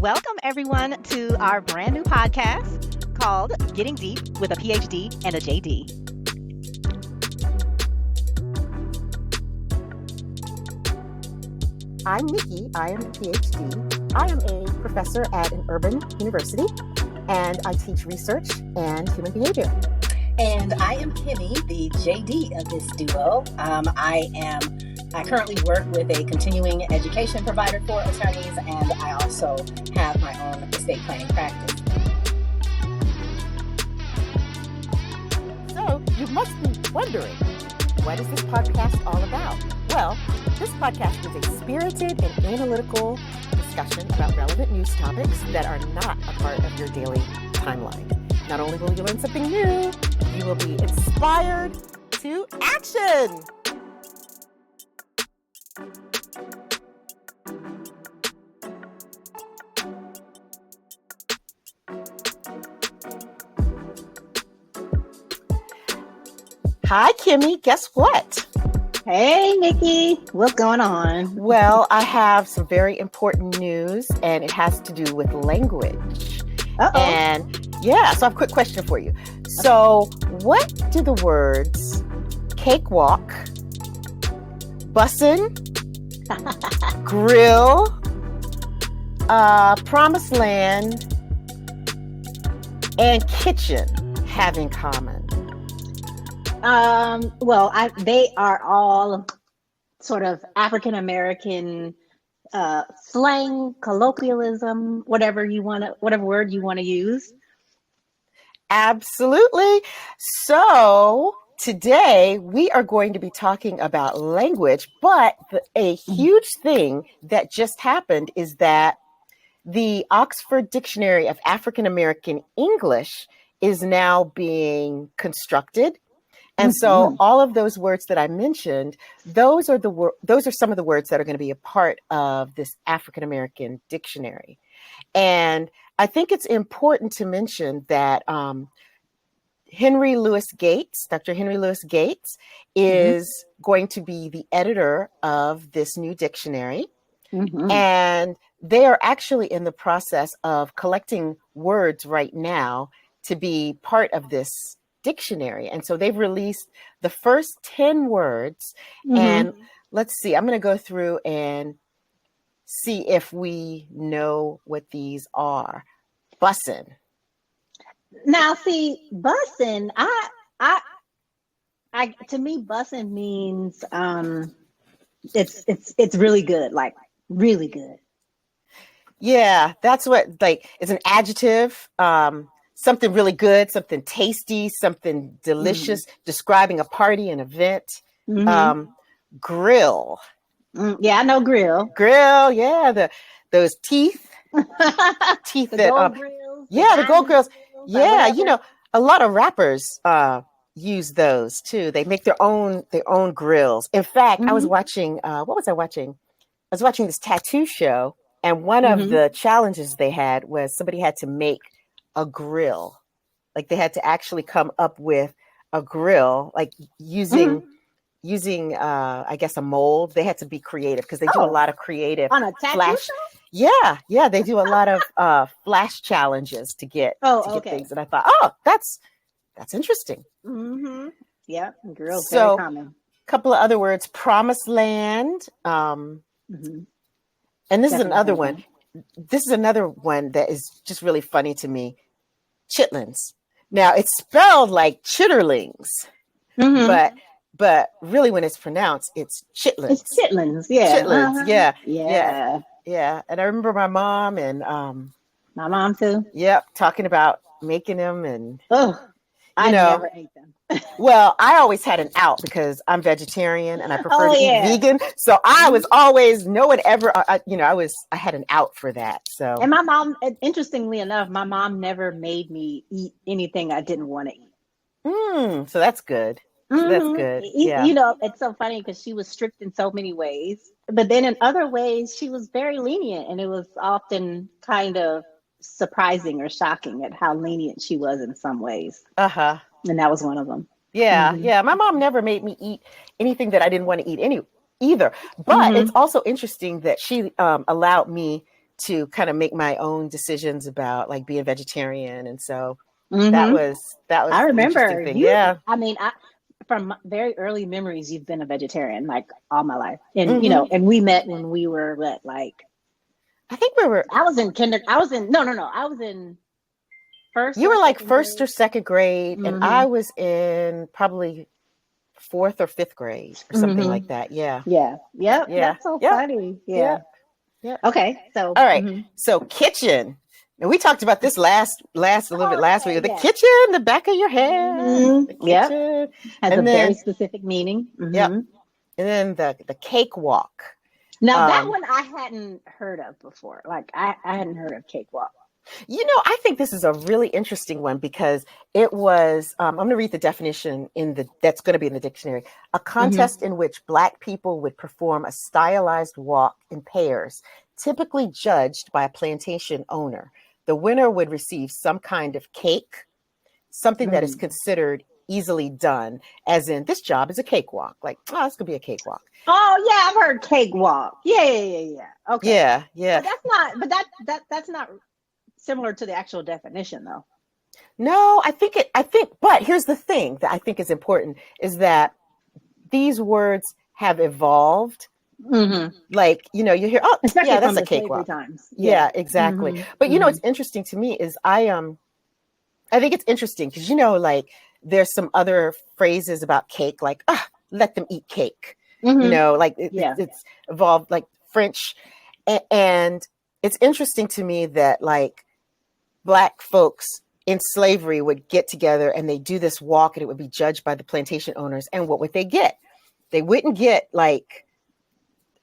Welcome, everyone, to our brand new podcast called Getting Deep with a PhD and a JD. I'm Nicki. I am a PhD. I am a professor at an urban university, and I teach research and human behavior. And I am Kimmie, the JD of this duo. I currently work with a continuing education provider for attorneys, and I also have my own estate planning practice. So you must be wondering, what is this podcast all about? Well, this podcast is a spirited and analytical discussion about relevant news topics that are not a part of your daily timeline. Not only will you learn something new, you will be inspired to action. Hi, Kimmie. Guess what? Hey, Nicki. What's going on? Well, I have some very important news, and it has to do with language. Uh-oh. And yeah, so I have a quick question for you. So what do the words cakewalk, bussin', grill, promised land, and kitchen have in common? They are all sort of African American slang, colloquialism, whatever word you want to use. Absolutely. So today we are going to be talking about language, but a huge thing that just happened is that the Oxford Dictionary of African American English is now being constructed. And so all of those words that I mentioned, those are some of the words that are going to be a part of this African American dictionary. And I think it's important to mention that Dr. Henry Louis Gates is going to be the editor of this new dictionary. Mm-hmm. And they are actually in the process of collecting words right now to be part of this dictionary. And so they've released the first 10 words. Mm-hmm. And let's see, I'm going to go through and see if we know what these are. Bussin'. Now, see, bussin', to me, bussin' means it's really good, like really good. Yeah, that's what, like, it's an adjective. Something really good, something tasty, something delicious, describing a party, an event. Mm-hmm. Grill. Yeah, I know grill. Grill, yeah, those teeth. Teeth the that gold grills. The gold grills. Yeah, a lot of rappers use those too. They make their own grills. In fact, I was watching what was I watching? I was watching this tattoo show, and one of the challenges they had was somebody had to make a grill. Like they had to actually come up with a grill, like using I guess a mold. They had to be creative because they do a lot of creative on a tattoo flash. Show? Yeah, they do a lot of flash challenges to get things. And I thought, that's interesting. Mm-hmm. Yeah, grills so, very common. A couple of other words: promised land. And this is another one. This is another one that is just really funny to me. Chitlins. Now it's spelled like chitterlings, but really when it's pronounced, it's chitlins. It's chitlins, yeah. Chitlins, yeah. And I remember my mom and my mom too. Yep, talking about making them, and I never ate them. Well, I always had an out because I'm vegetarian and I prefer to eat vegan. So I was always, no one ever, I had an out for that. So, and my mom, interestingly enough, my mom never made me eat anything I didn't want to eat. So that's good. That's good. Yeah. It's so funny because she was strict in so many ways, but then in other ways, she was very lenient, and it was often kind of surprising or shocking at how lenient she was in some ways. And that was one of them. Yeah, yeah. My mom never made me eat anything that I didn't want to eat either. But it's also interesting that she allowed me to kind of make my own decisions about like being vegetarian. And so that Mm-hmm. was that was I an interesting remember thing. you. Yeah. I mean, from very early memories, you've been a vegetarian like all my life, and Hmm. and we met when we were like I think we were, I was in I was in no, I was in first you or were like second first grade. or second grade, and Mm-hmm. I was in probably fourth or fifth grade or something Mm-hmm. like that. Yeah. Yeah. Yep. Yeah. That's so Yep. funny. Yeah. Yep. Yep. Okay. So. All right. Mm-hmm. So kitchen. And we talked about this last a little bit Oh last yeah. week. The Yeah. kitchen, the back of your head, the Mm-hmm. Yep. kitchen. Has a And very then specific meaning. yep. Mm-hmm. And then the cakewalk. Now that Um, one I hadn't heard of before. Like I hadn't heard of cakewalk. I think this is a really interesting one because it was, I'm going to read the definition that's going to be in the dictionary. A Mm-hmm. contest in which Black people would perform a stylized walk in pairs, typically judged by a plantation owner. The winner would receive some kind of cake, something that is Mm. considered easily done, as in this job is a cakewalk. Like, oh, this could be a cakewalk. Oh yeah, I've heard cakewalk. Yeah. Okay. Yeah, yeah. But that's not. But that's not similar to the actual definition, though. No, but here's the thing that I think is important is that these words have evolved. Mm-hmm. Like, you hear, oh, Especially yeah, that's from a the slavery cakewalk. times. Yeah, Yeah. exactly. Mm-hmm. But Mm-hmm. what's interesting to me is I think it's interesting because like there's some other phrases about cake, like let them eat cake. Mm-hmm. Like Yeah. it's evolved, like French, and it's interesting to me that like Black folks in slavery would get together and they do this walk, and it would be judged by the plantation owners. And what would they get? They wouldn't get like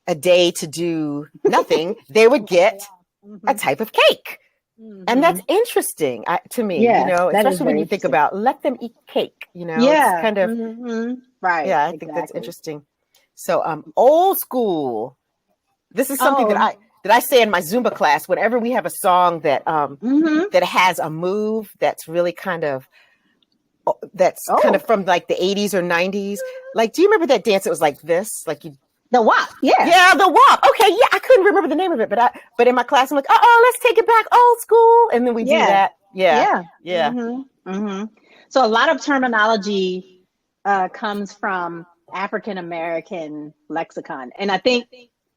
a day to do nothing. They would get Mm-hmm. a type of cake. Mm-hmm. And that's interesting to me, Yeah, that is especially when very you think interesting. about let them eat cake, Yeah. it's kind of, Mm-hmm. Right. yeah, I think that's Exactly. interesting. So, old school. This is something that Oh. I say in my Zumba class whenever we have a song that Mm-hmm. that has a move that's really kind of Oh. from like the 80s or 90s. Like, do you remember that dance that was like this? Like you The WAP. Yeah. Yeah, the walk. Okay, yeah, I couldn't remember the name of it, but in my class I'm like, let's take it back old school, and then we do Yeah. that. Yeah. Mm-hmm. Mm-hmm. So a lot of terminology comes from African American lexicon, and I think,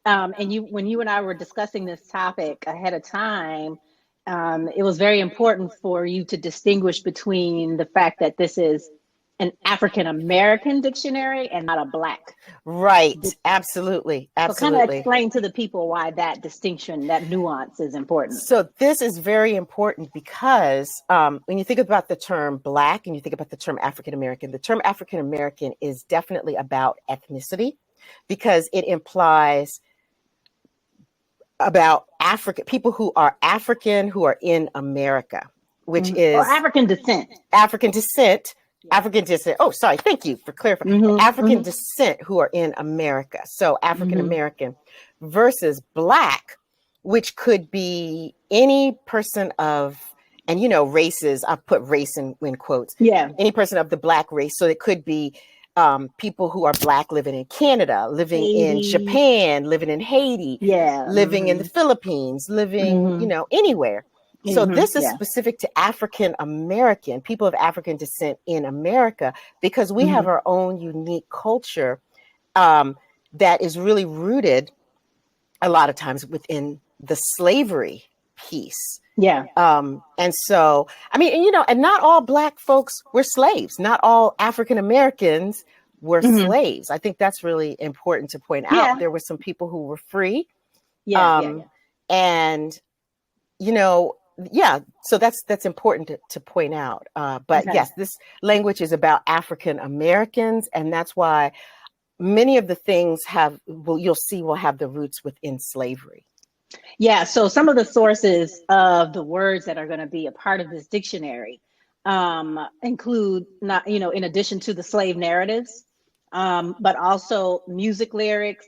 when you and I were discussing this topic ahead of time, it was very important for you to distinguish between the fact that this is an African American dictionary and not a Black. Right. Absolutely. So kind of Absolutely. explain to the people why that distinction, that nuance is important. So this is very important because when you think about the term Black and you think about the term African American, the term African American is definitely about ethnicity because it implies about people who are African who are in America, which is or African descent. African descent. African descent. Oh, sorry. Thank you for clarifying. Mm-hmm. African Mm-hmm. descent who are in America. So African American versus Black, which could be any person of, and races. I've put race in quotes. Yeah. Any person of the Black race. So it could be people who are Black living in Canada, living in Japan, living in Haiti, living in the Philippines, living, anywhere. So this is specific to African American, people of African descent in America, because we have our own unique culture that is really rooted a lot of times within the slavery piece. Yeah. And so, I mean, and not all Black folks were slaves. Not all African Americans were slaves. I think that's really important to point out. Yeah. There were some people who were free. Yeah. And, so that's important to point out. But yes, this language is about African Americans, and that's why many of the things you'll see will have the roots within slavery. Yeah. So some of the sources of the words that are going to be a part of this dictionary include in addition to the slave narratives, but also music lyrics,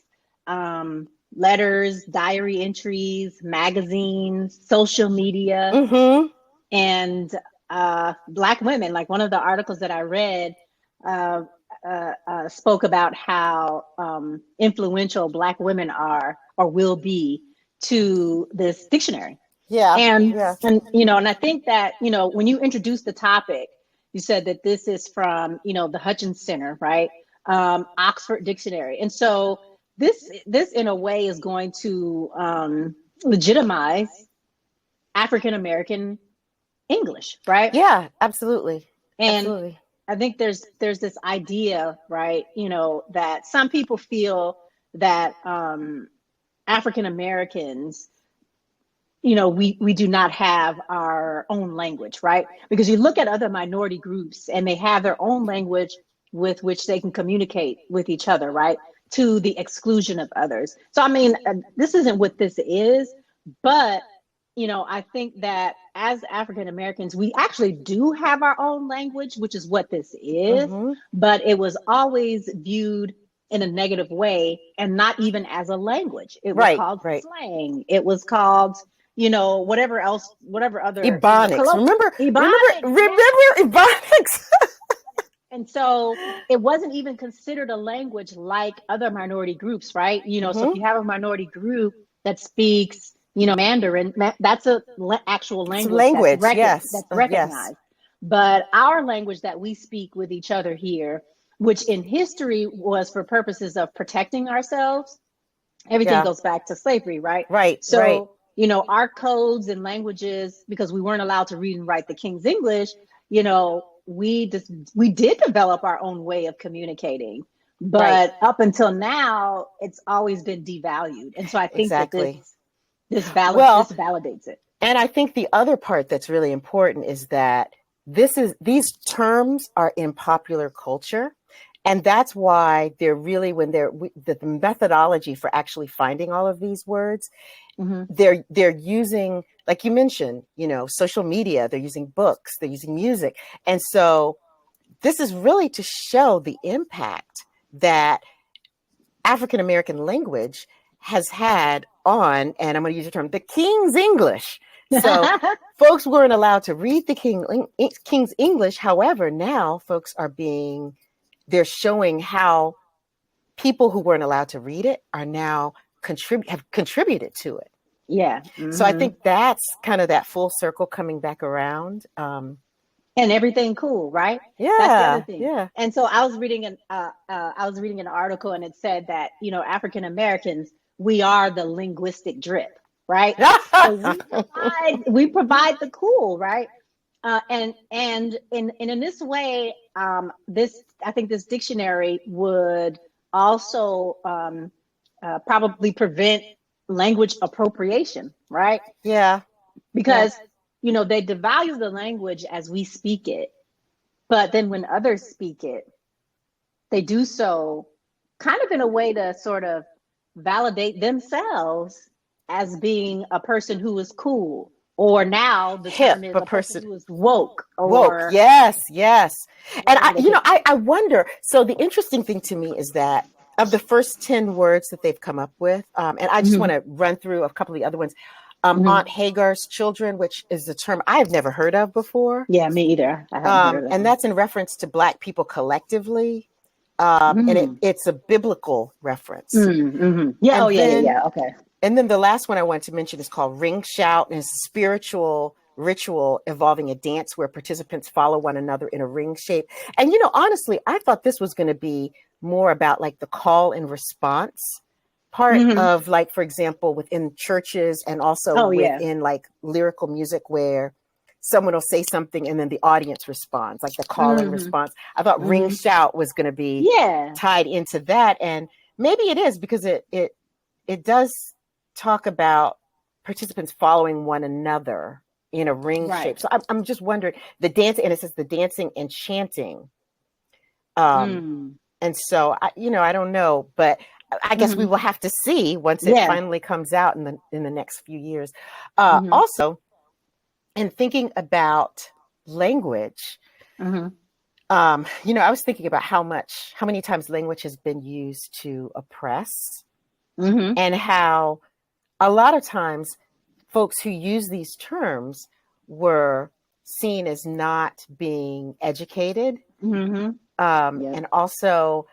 letters, diary entries, magazines, social media, and Black women. Like one of the articles that I read spoke about how influential Black women are or will be to this dictionary. Yeah. And Yeah. and I think that, when you introduced the topic, you said that this is from, the Hutchins Center, right? Oxford Dictionary. And so this in a way is going to legitimize African American English, right? Yeah, absolutely. And Absolutely. I think there's this idea, right, that some people feel that African Americans, we do not have our own language, right? Because you look at other minority groups and they have their own language with which they can communicate with each other, right? To the exclusion of others. So, I mean, this isn't what this is, but, I think that as African Americans, we actually do have our own language, which is what this is, Hmm. but it was always viewed in a negative way and not even as a language. It was Right, called right. slang. It was called, whatever else, whatever other, Ebonics. Remember, Ebonics, remember Ebonics? and so it wasn't even considered a language like other minority groups, right? So if Hmm. you have a minority group that speaks, Mandarin, that's a actual It's a language language. Yes. that's Yes. recognized. But our language that we speak with each other here, which in history was for purposes of protecting ourselves, everything Yeah. goes back to slavery, right? Right. Right. So, our codes and languages, because we weren't allowed to read and write the King's English, we did develop our own way of communicating. Right. But up until now, it's always been devalued. And so I think that Exactly. this Well, validates it. and I think the other part that's really important is that these terms are in popular culture. And that's why they're really, the methodology for actually finding all of these words, Mm-hmm. they're using, like you mentioned, social media, they're using books, they're using music. And so this is really to show the impact that African American language has had on, and I'm going to use the term, the King's English. So folks weren't allowed to read the King's English. However, now folks they're showing how people who weren't allowed to read it are now have contributed to it. Yeah. So I Mm-hmm. think that's kind of that full circle coming back around. And everything cool, right? That's the other Yeah, thing. yeah. And so I was reading an article, and it said that African Americans, we are the linguistic drip, right? So we provide the cool, right? And in this way, I think this dictionary would also probably prevent language appropriation, right? Yeah. Because they devalue the language as we speak it, but then when others speak it, they do so kind of in a way to sort of validate themselves as being a person who is cool, or now the Hip, term is a a person person. who is woke, Woke. or Yes, yes. And yeah, I wonder. So the interesting thing to me is that of the first 10 words that they've come up with, and I just want to run through a couple of the other ones. Aunt Hagar's children, which is a term I've never heard of before. Yeah, me either. I haven't heard of that. And that's in reference to Black people collectively. And it's a biblical reference. Yeah. And Yeah. Okay. And then the last one I wanted to mention is called Ring Shout, and it's a spiritual ritual involving a dance where participants follow one another in a ring shape. And, honestly, I thought this was going to be more about like the call and response part of, like, for example, within churches and also within like lyrical music where someone will say something and then the audience responds, like the call and response. I thought Ring Shout was going to be tied into that. And maybe it is, because it does talk about participants following one another in a ring shape. So I'm just wondering, the dance, and it says the dancing and chanting. And so I don't know, but I guess we will have to see once it finally comes out in the next few years. Also, in thinking about language, I was thinking about how many times language has been used to oppress, and how a lot of times folks who use these terms were seen as not being educated. And also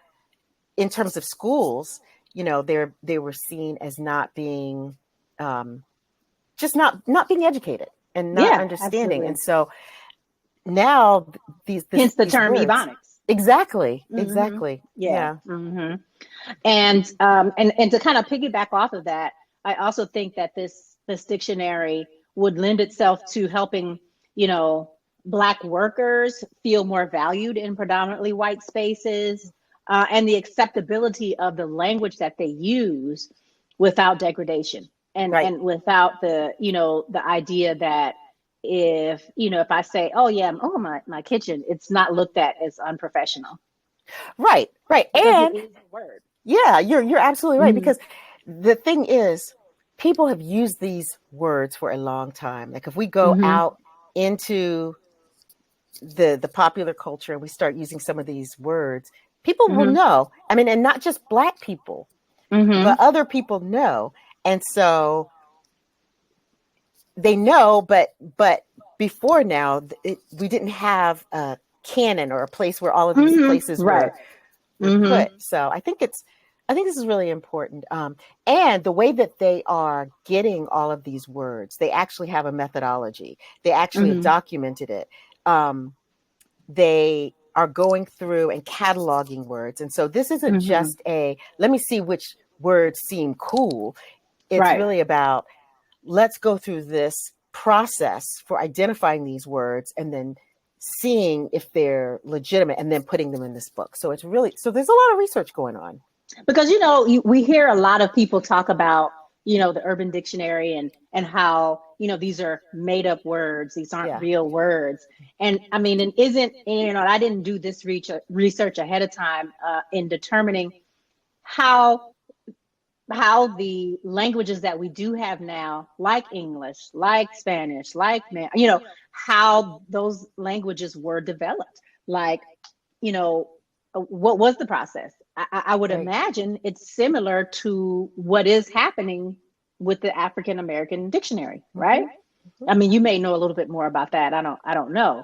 in terms of schools, they were seen as not being just not being educated and not Yeah, understanding. absolutely. And so now Hence the these term words. Ebonics. Exactly. Hmm. Exactly. Yeah. Yeah. Hmm. And to kind of piggyback off of that, I also think that this dictionary would lend itself to helping, you know, Black workers feel more valued in predominantly white spaces, and the acceptability of the language that they use without degradation, Right. and without the, you know, the idea that if, you know, if I say, oh yeah, oh my kitchen, it's not looked at as unprofessional Right. Right. because it And is the word. yeah, you're absolutely right, Mhm. because the thing is, people have used these words for a long time. Like if we go Mhm. out into the popular culture and we start using some of these words, people will Mhm. know. I mean, and not just Black people, but Mhm. other people know. And so they know, but before now, we didn't have a canon or a place where all of these Mhm. places Right. were Mhm. put. So I think this is really important. And the way that they are getting all of these words, they actually have a methodology. They actually have Mhm. documented it. They are going through and cataloging words. And so this isn't Mhm. just let me see which words seem cool. It's Right. really about, let's go through this process for identifying these words and then seeing if they're legitimate and then putting them in this book. So there's a lot of research going on. Because, you know, we hear a lot of people talk about, you know, the Urban Dictionary, and how, you know, these are made up words, these aren't Yeah. real words. And I mean, and isn't, you know, I didn't do this research ahead of time, in determining how the languages that we do have now, like English, like Spanish, like you know, how those languages were developed. Like, you know, what was the process? I would Right. imagine it's similar to what is happening with the African American dictionary, right? Hmm. I mean, you may know a little bit more about that. I don't know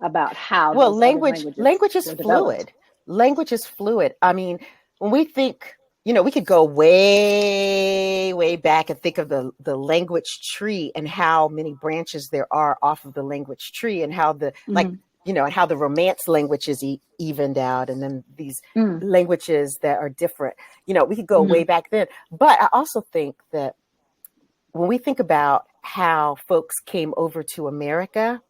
about how Well, those other languages language is were developed. fluid. Language is fluid. I mean, when we think, we could go way back and think of the language tree and how many branches there are off of the language tree, and how Mm-hmm. and how the Romance languages evened out, and then these Mm-hmm. languages that are different. We could go way Mm-hmm. back then. But I also think that when we think about how folks came over to America,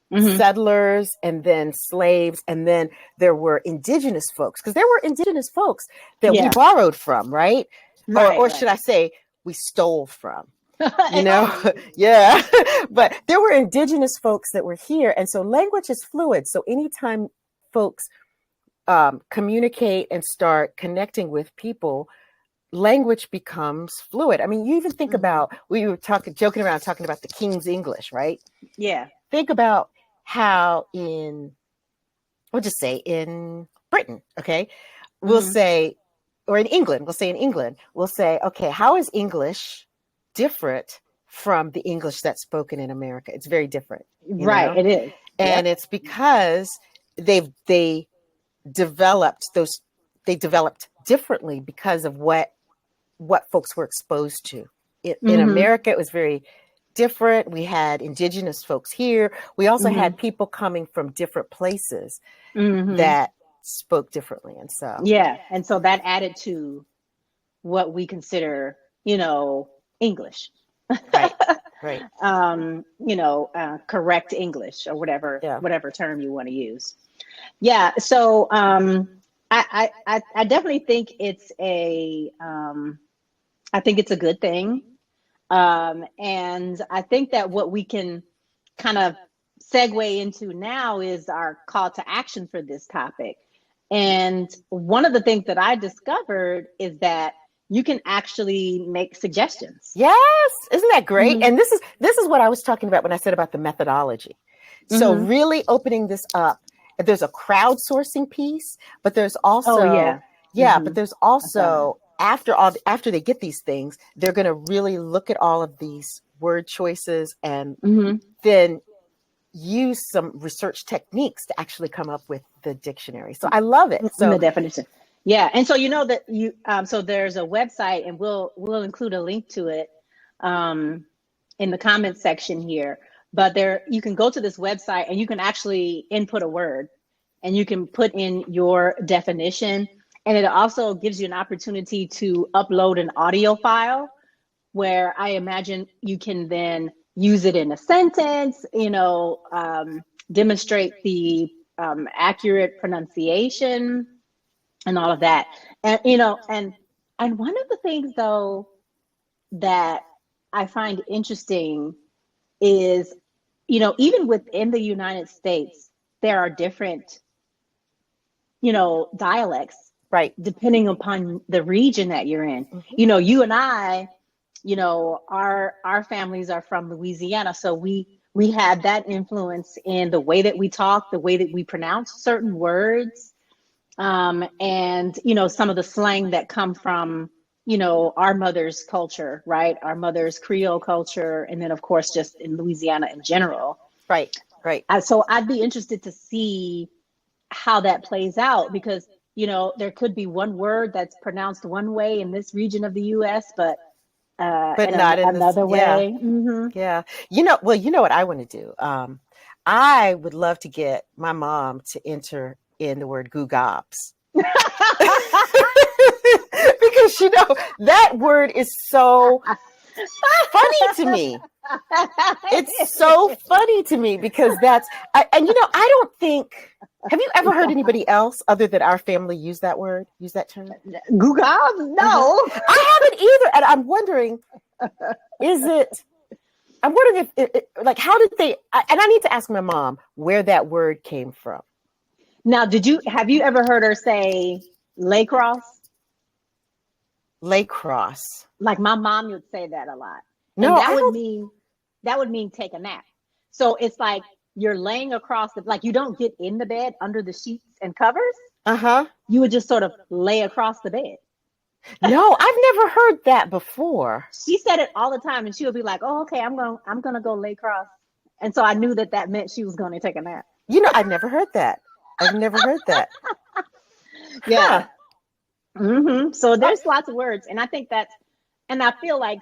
Mm-hmm. settlers and then slaves, and then there were indigenous folks, because there were indigenous folks that we Yeah. borrowed from, right? or Right. or Right. should I say, we stole from. Oh, Yeah. But there were indigenous folks that were here, and so language is fluid. So anytime folks communicate and start connecting with people, language becomes fluid. I mean, you even think mm-hmm. about, we were joking around talking about the King's English, right? Yeah. Think about how we'll just say in Britain, okay, we'll Mm-hmm. say, or in England, we'll say, okay, how is English different from the English that's spoken in America? It's very different, Right. It is. and Yep. it's because they developed those, they developed differently because of what folks were exposed to. In Mm-hmm. America, it was very different. We had indigenous folks here. We also Mm-hmm. had people coming from different places Mm-hmm. that spoke differently. And so, Yeah. And so that added to what we consider, you know, English. right, right. You know, correct English, or Yeah. whatever term you want to use. Yeah. So I definitely think it's I think it's a good thing. And I think that what we can kind of segue into now is our call to action for this topic. And one of the things that I discovered is that you can actually make suggestions. Yes. Isn't that great? Mm-hmm. And this is what I was talking about when I said about the methodology. So Mm-hmm. really opening this up. There's a crowdsourcing piece, but there's Oh also, yeah. yeah, Mm-hmm. but there's I saw that. also, after they get these things, they're going to really look at all of these word choices and Mm-hmm. then use some research techniques to actually come up with the dictionary. So I love it. In So the definition. Yeah. And so you know that so there's a website, and we'll include a link to it, in the comment section here. But there, you can go to this website and you can actually input a word, and you can put in your definition. And it also gives you an opportunity to upload an audio file where I imagine you can then use it in a sentence, demonstrate the accurate pronunciation and all of that. And, and one of the things though that I find interesting is, even within the United States, there are different, dialects, Right. depending upon the region that you're in. Mm-hmm. You and I, our families are from Louisiana, so we had that influence in the way that we talk, the way that we pronounce certain words, and some of the slang that come from our mother's culture, right? Our mother's Creole culture, and then of course just in Louisiana in general. Right. So I'd be interested to see how that plays out, because there could be one word that's pronounced one way in this region of the U.S., but not in another this, way. Yeah. Mm-hmm. Yeah. Well, you know what I want to do? I would love to get my mom to enter in the word goo gobs. Because that word is so funny to me. It's so funny to me because I don't think, have you ever heard anybody else other than our family use that term? Goo gobs? No. I haven't either. And I'm wondering, if how did they, and I need to ask my mom where that word came from. Now, have you ever heard her say lay cross? Lay cross. Like my mom would say that a lot. No, and that would mean take a nap. So it's like you're laying across like you don't get in the bed under the sheets and covers. Uh-huh. You would just sort of lay across the bed. No, I've never heard that before. She said it all the time, and she would be like, "Oh, okay, I'm gonna go lay cross," and so I knew that meant she was going to take a nap. I've never heard that. Yeah. Huh. Mm-hmm. So there's lots of words, and I think and I feel like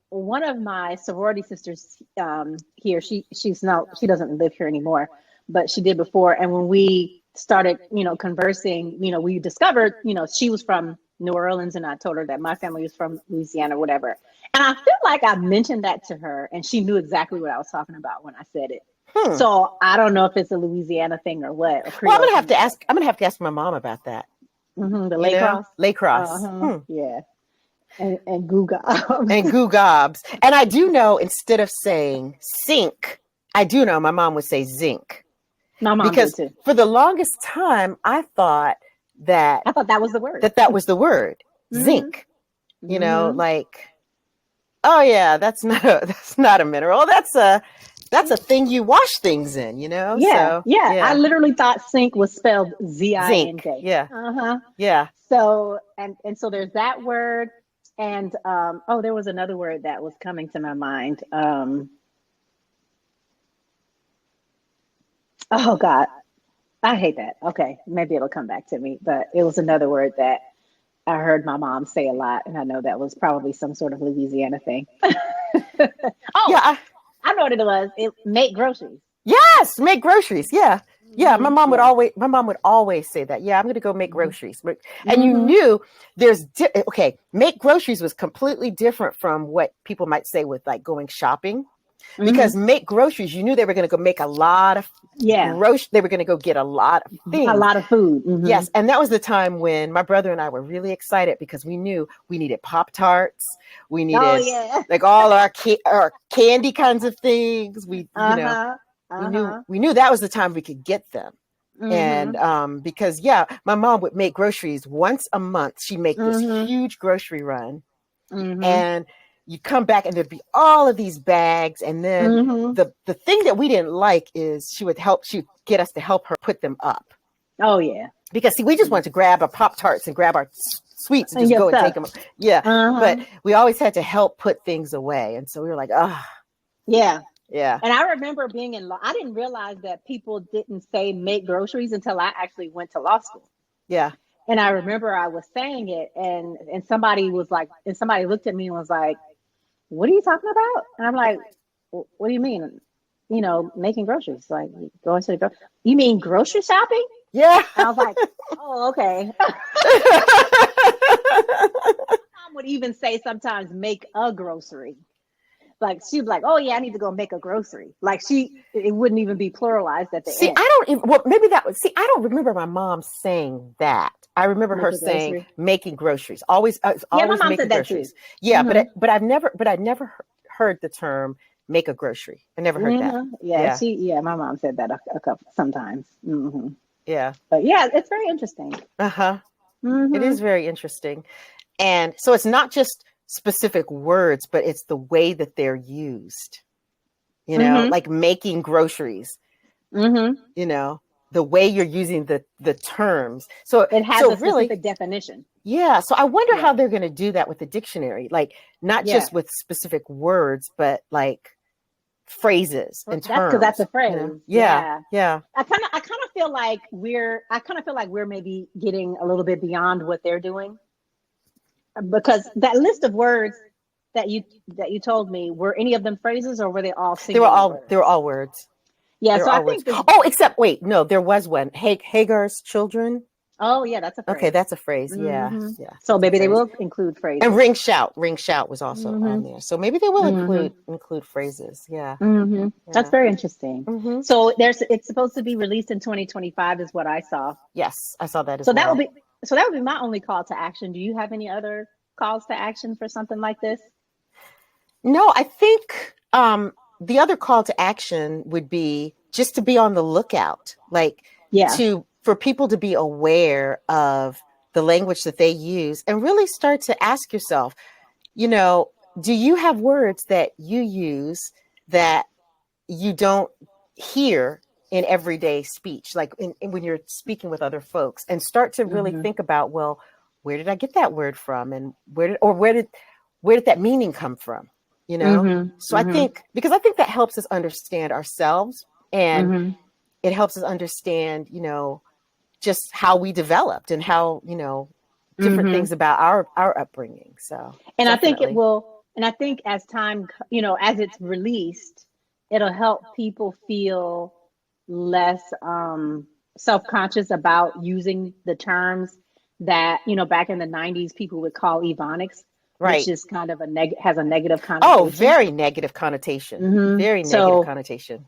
one of my sorority sisters here, she doesn't live here anymore, but she did before. And when we started, conversing, we discovered, she was from New Orleans, and I told her that my family was from Louisiana, whatever. And I feel like I mentioned that to her, and she knew exactly what I was talking about when I said it. So I don't know if it's a Louisiana thing or what. Well, I'm gonna have to ask my mom about that. Mm-hmm, the lay cross. Lay cross. Uh-huh. Yeah. And goo gobs. And goo gobs. And I do know, instead of saying sink, I do know my mom would say zinc. My mom because did too. For the longest time, I thought that was the word. That was the word. Mm-hmm. Zinc. Like, oh yeah, that's not a mineral. That's a thing you wash things in, Yeah, So, yeah. I literally thought sink was spelled Z-I-N-K. Zinc. Yeah. Uh-huh. Yeah. So and so there's that word, and there was another word that was coming to my mind. Oh God, I hate that. Okay, maybe it'll come back to me. But it was another word that I heard my mom say a lot, and I know that was probably some sort of Louisiana thing. Yeah. I know what it was. It make groceries. Yes, make groceries. Yeah. Yeah. My mom would always say that. Yeah, I'm going to go make groceries. And you knew make groceries was completely different from what people might say with like going shopping. Because make groceries, you knew they were going to go make a lot of they were going to go get a lot of things. A lot of food. Mm-hmm. Yes. And that was the time when my brother and I were really excited because we knew we needed Pop-Tarts. We needed like all our candy kinds of things. We knew that was the time we could get them. Mm-hmm. And because my mom would make groceries once a month. She'd make this huge grocery run. Mm-hmm. And you come back and there'd be all of these bags. And then the thing that we didn't like is she'd get us to help her put them up. Oh, yeah. Because we just wanted to grab our Pop-Tarts and grab our sweets and just go and take them. Yeah. But we always had to help put things away. And so we were like, Yeah. Yeah. And I remember being in law. I didn't realize that people didn't say make groceries until I actually went to law school. Yeah. And I remember I was saying it and somebody was like, and somebody looked at me and was like, what are you talking about? And I'm like, what do you mean? Making groceries, like going to the grocery. You mean grocery shopping? Yeah. And I was like, oh, okay. Mom would even say sometimes make a grocery. Like she'd be like, oh yeah, I need to go make a grocery. Like it wouldn't even be pluralized at the See, end. I don't even, well, maybe that was, see, I don't remember my mom saying that. I remember Make her a saying grocery. making groceries, always, Yeah, my always mom making said that too. groceries. Yeah. Hmm. But I've never heard the term make a grocery. I never heard that. Yeah, Yeah. my mom said that a couple sometimes. Yeah. But yeah, it's very interesting. Uh-huh. It Hmm. is very interesting. And so it's not just specific words, but it's the way that they're used, Hmm. like making groceries, Hmm. you know, the way you're using the terms. So, It has so a really, specific definition. yeah. So I wonder Yeah. how they're going to do that with the dictionary, like not Yeah. just with specific words, but like phrases and That's because that's terms, a phrase. Yeah. Yeah. Yeah. I kind of feel like we're maybe getting a little bit beyond what they're doing, because that list of words that you told me, were any of them phrases or were they all singular They were words? all words. Yeah, They were so I all words. think this. Oh, except wait, no, there was one. Hagar's children. Oh yeah, that's a Okay, phrase. that's a phrase. Yeah, Hmm. yeah, So that's a maybe they phrase. will include And phrases. ring shout was also on Hmm. there. So maybe they will Hmm. include phrases. Yeah, That's yeah. very interesting. Hmm. So it's supposed to be released in 2025 is what I saw. Yes, I saw that as So that would well. be so that would be my only call to action. Do you have any other calls to action for something like this? No, I think the other call to action would be just to be on the lookout, like Yeah. for people to be aware of the language that they use and really start to ask yourself, you know, do you have words that you use that you don't hear in everyday speech, like when you're speaking with other folks, and start to really Hmm. think about, well, where did I get that word from, and where did that meaning come from? Hmm. So I Hmm. think because I think that helps us understand ourselves, and Hmm. it helps us understand, just how we developed and how different Hmm. things about our upbringing. So And I think it definitely. will. And I think as time, as it's released, it'll help people feel less self-conscious about using the terms that, back in the 90s, people would call Ebonics, which Right. is kind of has a negative Oh, connotation. very negative connotation. Hmm. Very negative So connotation.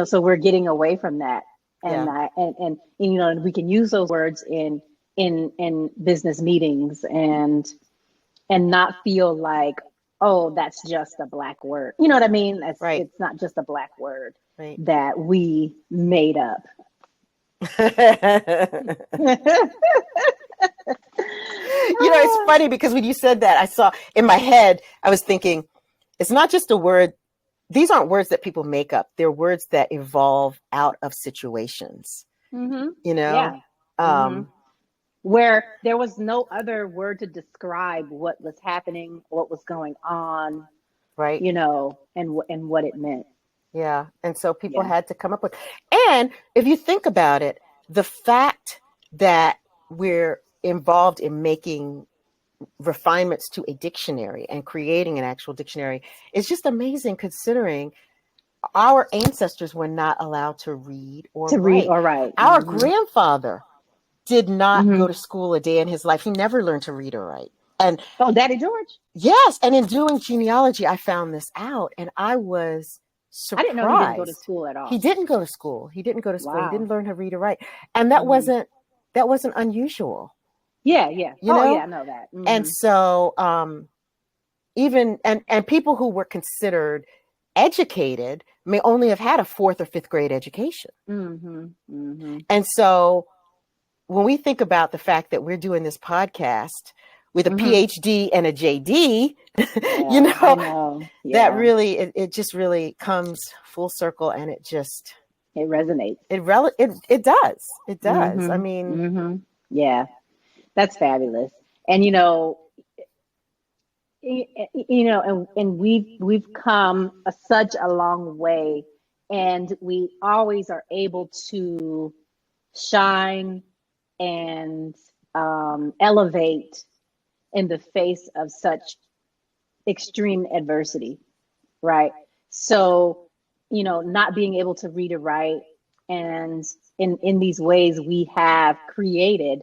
so we're getting away from that, Yeah. and we can use those words in business meetings, and not feel like, oh, that's just a black word. You know what I mean? Right. It's not just a black word Right. that we made up. It's funny because when you said that, I saw in my head, I was thinking, it's not just a word. These aren't words that people make up. They're words that evolve out of situations, Hmm. you know? Yeah. Hmm. Um, Where there was no other word to describe what was happening, what was going on, right. and what it meant. Yeah. And so people Yeah. had to come up with, and if you think about it, the fact that we're involved in making refinements to a dictionary and creating an actual dictionary is just amazing, considering our ancestors were not allowed to read or To read write. or write. Our Hmm. grandfather did not Hmm. go to school a day in his life. He never learned to read or write. And Oh, Daddy George. yes, and in doing genealogy, I found this out, and I was I didn't know he didn't go to surprised. school at He all. didn't go to school. He didn't go to school. He didn't Wow. learn to read or write. And that Hmm. wasn't unusual, Yeah, yeah. you Oh, yeah, know? I know that. And Hmm. so even and people who were considered educated may only have had a fourth or fifth grade education. Hmm. Hmm. And so when we think about the fact that we're doing this podcast with a Hmm. PhD and a JD, Yeah, I know. that Yeah, really, it just really comes full circle, and it just, it resonates. it does. It does. I Hmm. mean, Hmm. Yeah, that's fabulous. And and we've come such a long way, and we always are able to shine and elevate in the face of such extreme adversity, right? So, not being able to read or write, and in these ways, we have created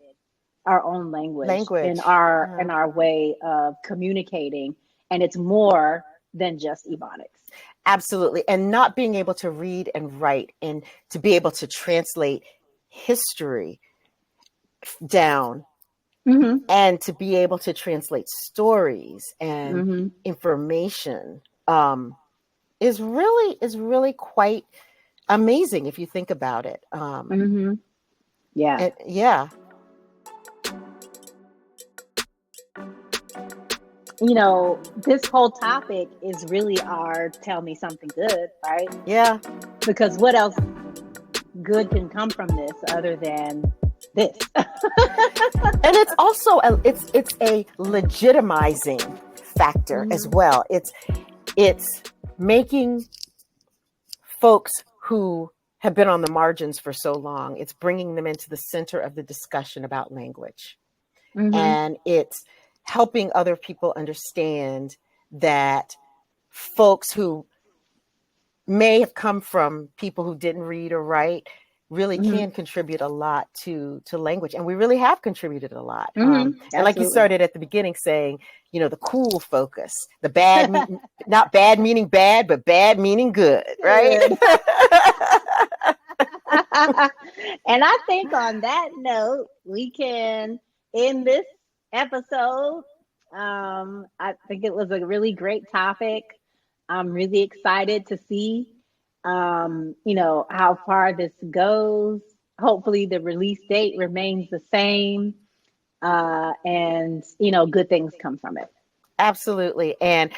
our own language in Language. our way of communicating, and it's more than just Ebonics. Absolutely. And not being able to read and write and to be able to translate history down Mm-hmm. and to be able to translate stories and Mm-hmm. information is really quite amazing if you think about it. Mm-hmm. Yeah. Yeah. This whole topic is really our tell me something good, right? Yeah. Because what else good can come from this other than this? And it's also it's a legitimizing factor as well. It's making folks who have been on the margins for so long, it's bringing them into the center of the discussion about language. Mm-hmm. And it's helping other people understand that folks who may have come from people who didn't read or write really Mm-hmm. can contribute a lot to language. And we really have contributed a lot. Mm-hmm. And like you started at the beginning saying, the cool focus, the bad, not bad meaning bad, but bad meaning good, right? Good. And I think on that note, we can end this episode. I think it was a really great topic. I'm really excited to see, how far this goes. Hopefully the release date remains the same, and, good things come from it. Absolutely. And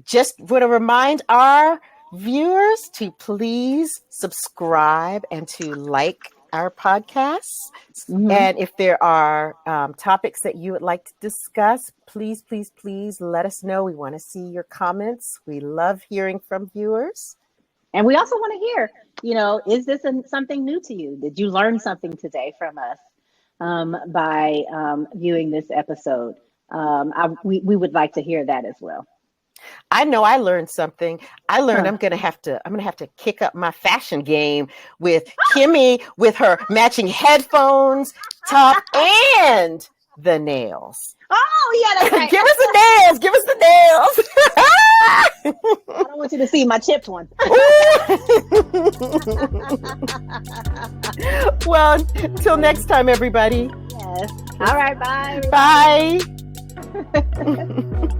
just want to remind our viewers to please subscribe and to like our podcasts. Mm-hmm. And if there are topics that you would like to discuss, please, please, please let us know. We want to see your comments. We love hearing from viewers. And we also want to hear, is this something new to you? Did you learn something today from us by viewing this episode? We would like to hear that as well. I know I learned something. I learned I'm gonna have to kick up my fashion game with Kimmie with her matching headphones, top, and the nails. Oh yeah, that's right. Give us the nails. Give us the nails. I don't want you to see my chipped one. Well, until next time, everybody. Yes. All right. Bye. Bye.